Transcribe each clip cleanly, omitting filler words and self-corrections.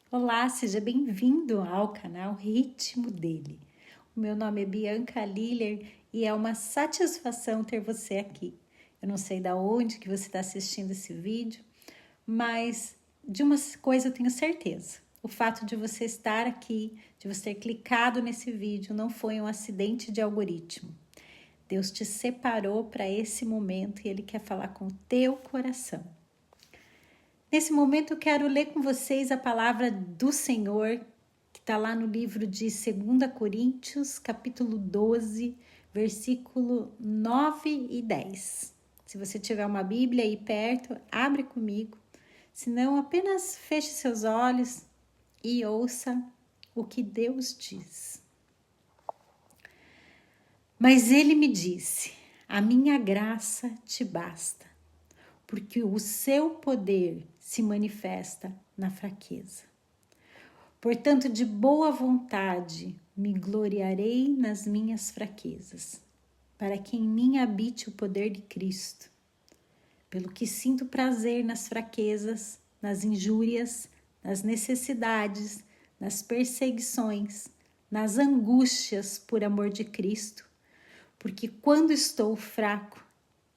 Olá, seja bem-vindo ao canal Ritmo dele. O meu nome é Bianca Liller e é uma satisfação ter você aqui. Eu não sei de onde que você está assistindo esse vídeo, mas de uma coisa eu tenho certeza. O fato de você estar aqui, de você ter clicado nesse vídeo, não foi um acidente de algoritmo. Deus te separou para esse momento e Ele quer falar com o teu coração. Nesse momento eu quero ler com vocês a palavra do Senhor, que está lá no livro de 2 Coríntios, capítulo 12, versículo 9 e 10. Se você tiver uma Bíblia aí perto, abre comigo. Se não, apenas feche seus olhos e ouça o que Deus diz. Mas ele me disse: a minha graça te basta, porque o seu poder se manifesta na fraqueza. Portanto, de boa vontade me gloriarei nas minhas fraquezas, para que em mim habite o poder de Cristo. Pelo que sinto prazer nas fraquezas, nas injúrias, nas necessidades, nas perseguições, nas angústias por amor de Cristo, porque quando estou fraco,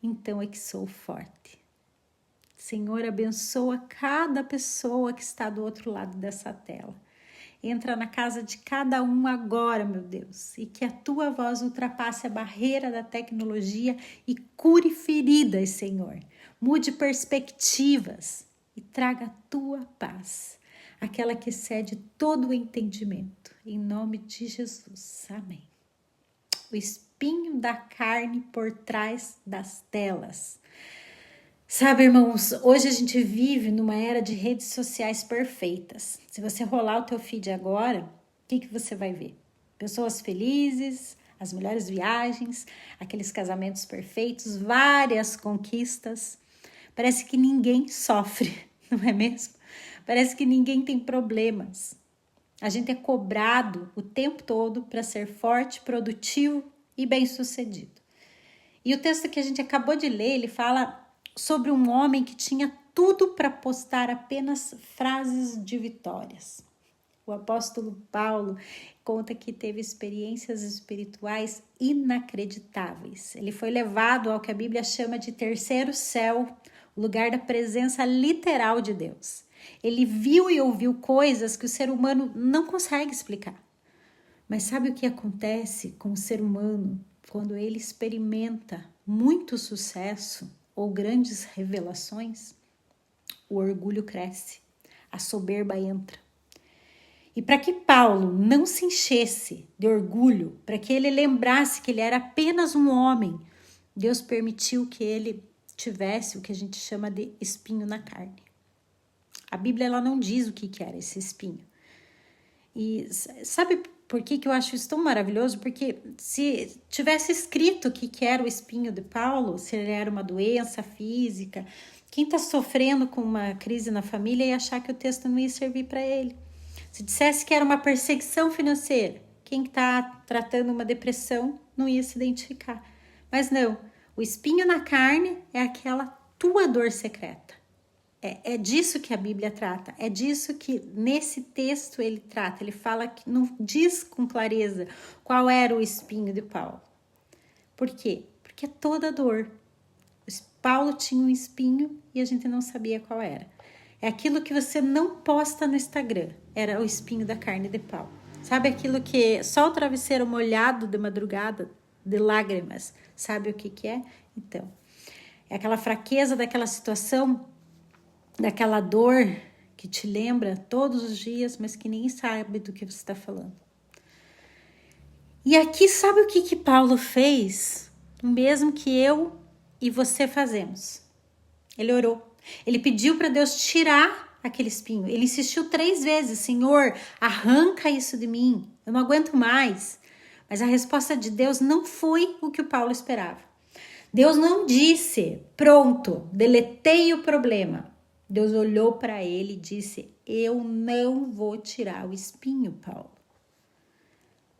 então é que sou forte. Senhor, abençoa cada pessoa que está do outro lado dessa tela. Entra na casa de cada um agora, meu Deus, e que a tua voz ultrapasse a barreira da tecnologia e cure feridas, Senhor. Mude perspectivas e traga a tua paz, aquela que excede todo o entendimento. Em nome de Jesus. Amém. O espinho da carne por trás das telas. Sabe, irmãos, hoje a gente vive numa era de redes sociais perfeitas. Se você rolar o teu feed agora, o que você vai ver? Pessoas felizes, as melhores viagens, aqueles casamentos perfeitos, várias conquistas. Parece que ninguém sofre, não é mesmo? Parece que ninguém tem problemas. A gente é cobrado o tempo todo para ser forte, produtivo e bem-sucedido. E o texto que a gente acabou de ler, ele fala sobre um homem que tinha tudo para postar apenas frases de vitórias. O apóstolo Paulo conta que teve experiências espirituais inacreditáveis. Ele foi levado ao que a Bíblia chama de terceiro céu, o lugar da presença literal de Deus. Ele viu e ouviu coisas que o ser humano não consegue explicar. Mas sabe o que acontece com o ser humano quando ele experimenta muito sucesso ou grandes revelações? O orgulho cresce, a soberba entra. E para que Paulo não se enchesse de orgulho, para que ele lembrasse que ele era apenas um homem, Deus permitiu que ele tivesse o que a gente chama de espinho na carne. A Bíblia ela não diz o que era esse espinho. E sabe por que eu acho isso tão maravilhoso? Porque se tivesse escrito o que era o espinho de Paulo, se ele era uma doença física, quem está sofrendo com uma crise na família ia achar que o texto não ia servir para ele. Se dissesse que era uma perseguição financeira, quem está tratando uma depressão não ia se identificar. Mas não, o espinho na carne é aquela tua dor secreta. É disso que a Bíblia trata, é disso que nesse texto ele trata. Ele fala que não diz com clareza qual era o espinho de Paulo. Por quê? Porque é toda dor. Paulo tinha um espinho e a gente não sabia qual era. É aquilo que você não posta no Instagram, era o espinho da carne de Paulo. Sabe aquilo que só o travesseiro molhado de madrugada, de lágrimas, sabe o que é? Então, é aquela fraqueza daquela situação, daquela dor que te lembra todos os dias, mas que nem sabe do que você está falando. E aqui, sabe o que Paulo fez? O mesmo que eu e você fazemos. Ele orou. Ele pediu para Deus tirar aquele espinho. Ele insistiu 3 vezes: Senhor, arranca isso de mim. Eu não aguento mais. Mas a resposta de Deus não foi o que o Paulo esperava. Deus não disse: pronto, deletei o problema. Deus olhou para ele e disse: eu não vou tirar o espinho, Paulo.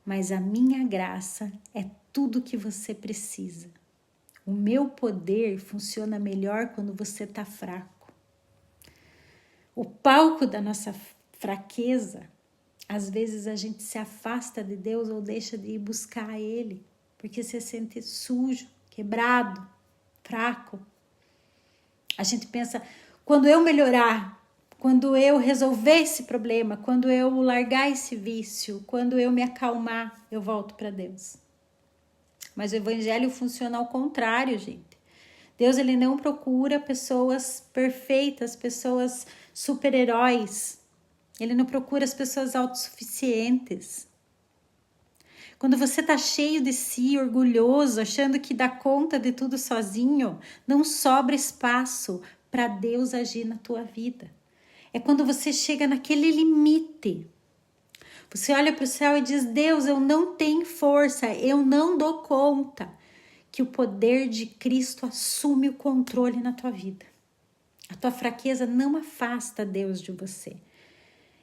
Mas a minha graça é tudo que você precisa. O meu poder funciona melhor quando você está fraco. O palco da nossa fraqueza, às vezes a gente se afasta de Deus ou deixa de ir buscar Ele, porque se sente sujo, quebrado, fraco. A gente pensa, quando eu melhorar, quando eu resolver esse problema, quando eu largar esse vício, quando eu me acalmar, eu volto para Deus. Mas o evangelho funciona ao contrário, gente. Deus, ele não procura pessoas perfeitas, pessoas super-heróis. Ele não procura as pessoas autossuficientes. Quando você está cheio de si, orgulhoso, achando que dá conta de tudo sozinho, não sobra espaço para Deus agir na tua vida. É quando você chega naquele limite. Você olha para o céu e diz, Deus, eu não tenho força, eu não dou conta. Que o poder de Cristo assume o controle na tua vida. A tua fraqueza não afasta Deus de você.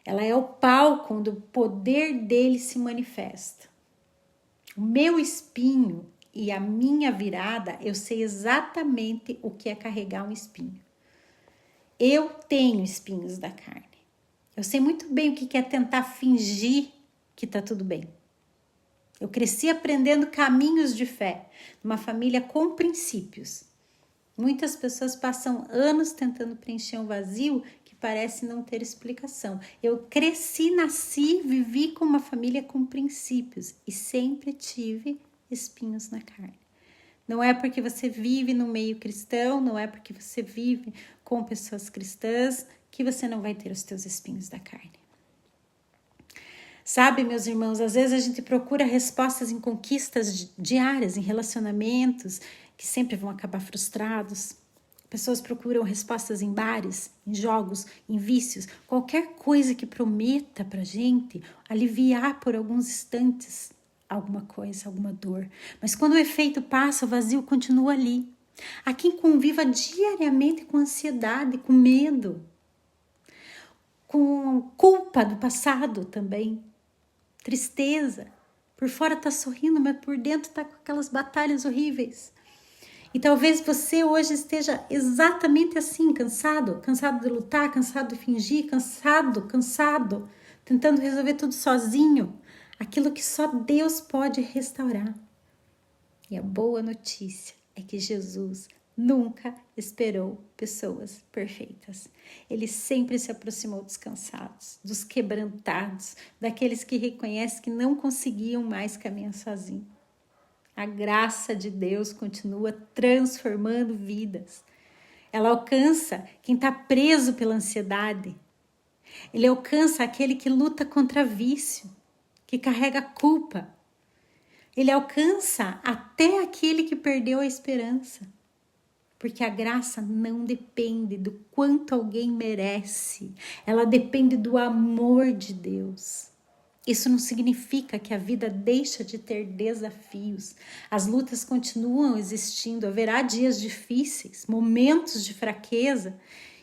Ela é o palco onde o poder dele se manifesta. O meu espinho e a minha virada, eu sei exatamente o que é carregar um espinho. Eu tenho espinhos da carne. Eu sei muito bem o que é tentar fingir que está tudo bem. Eu cresci aprendendo caminhos de fé, numa família com princípios. Muitas pessoas passam anos tentando preencher um vazio que parece não ter explicação. Eu cresci, nasci, vivi com uma família com princípios e sempre tive espinhos na carne. Não é porque você vive no meio cristão, não é porque você vive com pessoas cristãs que você não vai ter os teus espinhos da carne. Sabe, meus irmãos, às vezes a gente procura respostas em conquistas diárias, em relacionamentos, que sempre vão acabar frustrados. Pessoas procuram respostas em bares, em jogos, em vícios, qualquer coisa que prometa pra gente aliviar por alguns instantes alguma coisa, alguma dor. Mas quando o efeito passa, o vazio continua ali. Há quem conviva diariamente com ansiedade, com medo, com culpa do passado também. Tristeza, por fora tá sorrindo, mas por dentro tá com aquelas batalhas horríveis. E talvez você hoje esteja exatamente assim, cansado de lutar, cansado de fingir, cansado, tentando resolver tudo sozinho, aquilo que só Deus pode restaurar. E a boa notícia é que Jesus nunca esperou pessoas perfeitas. Ele sempre se aproximou dos cansados, dos quebrantados, daqueles que reconhecem que não conseguiam mais caminhar sozinhos. A graça de Deus continua transformando vidas. Ela alcança quem está preso pela ansiedade. Ele alcança aquele que luta contra vício, que carrega culpa. Ele alcança até aquele que perdeu a esperança. Porque a graça não depende do quanto alguém merece. Ela depende do amor de Deus. Isso não significa que a vida deixa de ter desafios. As lutas continuam existindo. Haverá dias difíceis, momentos de fraqueza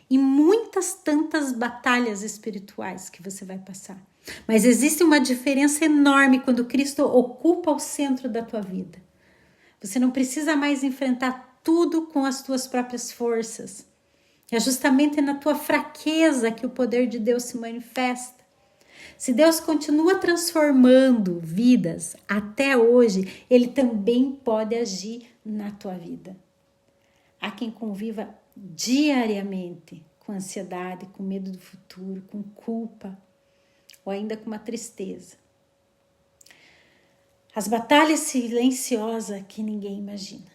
e muitas tantas batalhas espirituais que você vai passar. Mas existe uma diferença enorme quando Cristo ocupa o centro da tua vida. Você não precisa mais enfrentar tudo com as tuas próprias forças. É justamente na tua fraqueza que o poder de Deus se manifesta. Se Deus continua transformando vidas até hoje, Ele também pode agir na tua vida. Há quem conviva diariamente com ansiedade, com medo do futuro, com culpa ou ainda com uma tristeza. As batalhas silenciosas que ninguém imagina.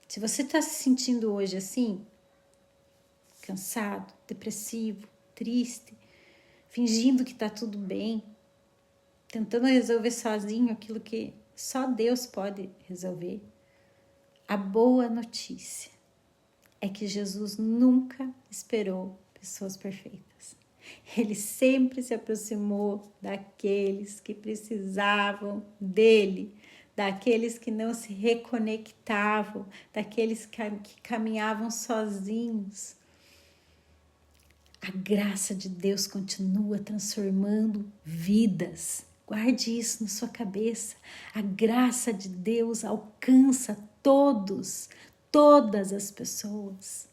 Se você está se sentindo hoje assim, cansado, depressivo, triste, fingindo que está tudo bem, tentando resolver sozinho aquilo que só Deus pode resolver, a boa notícia é que Jesus nunca esperou pessoas perfeitas. Ele sempre se aproximou daqueles que precisavam dele, daqueles que não se reconectavam, daqueles que caminhavam sozinhos. A graça de Deus continua transformando vidas. Guarde isso na sua cabeça. A graça de Deus alcança todas as pessoas.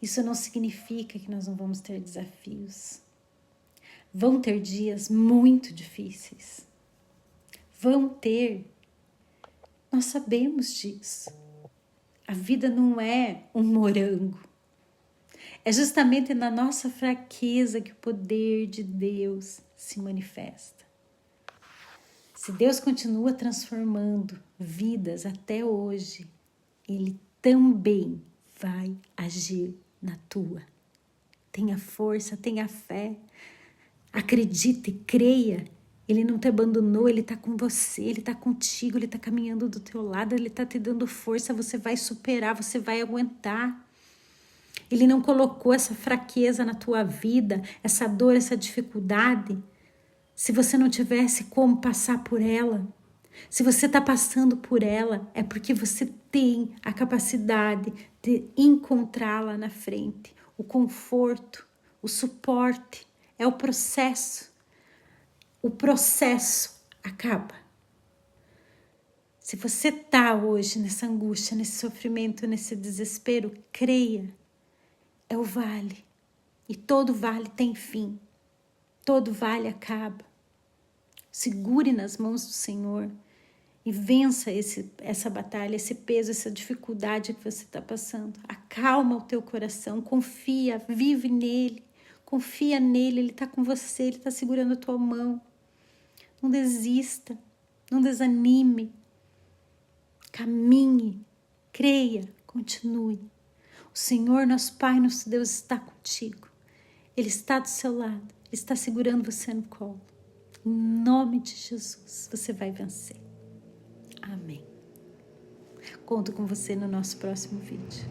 Isso não significa que nós não vamos ter desafios. Vão ter dias muito difíceis. Vão ter. Nós sabemos disso. A vida não é um morango. É justamente na nossa fraqueza que o poder de Deus se manifesta. Se Deus continua transformando vidas até hoje, Ele também vai agir na tua. Tenha força, tenha fé. Acredite e creia. Ele não te abandonou, Ele está com você, Ele está contigo, Ele está caminhando do teu lado, Ele está te dando força, você vai superar, você vai aguentar. Ele não colocou essa fraqueza na tua vida, essa dor, essa dificuldade, se você não tivesse como passar por ela. Se você está passando por ela, é porque você tem a capacidade de encontrá-la na frente. O conforto, o suporte, é o processo. O processo acaba. Se você está hoje nessa angústia, nesse sofrimento, nesse desespero, creia. É o vale. E todo vale tem fim. Todo vale acaba. Segure nas mãos do Senhor e vença essa batalha, esse peso, essa dificuldade que você está passando. Acalma o teu coração, confia, vive nele, confia nele, ele está com você, ele está segurando a tua mão. Não desista, não desanime, caminhe, creia, continue. O Senhor, nosso Pai, nosso Deus está contigo. Ele está do seu lado, Ele está segurando você no colo. Em nome de Jesus, você vai vencer. Amém. Conto com você no nosso próximo vídeo.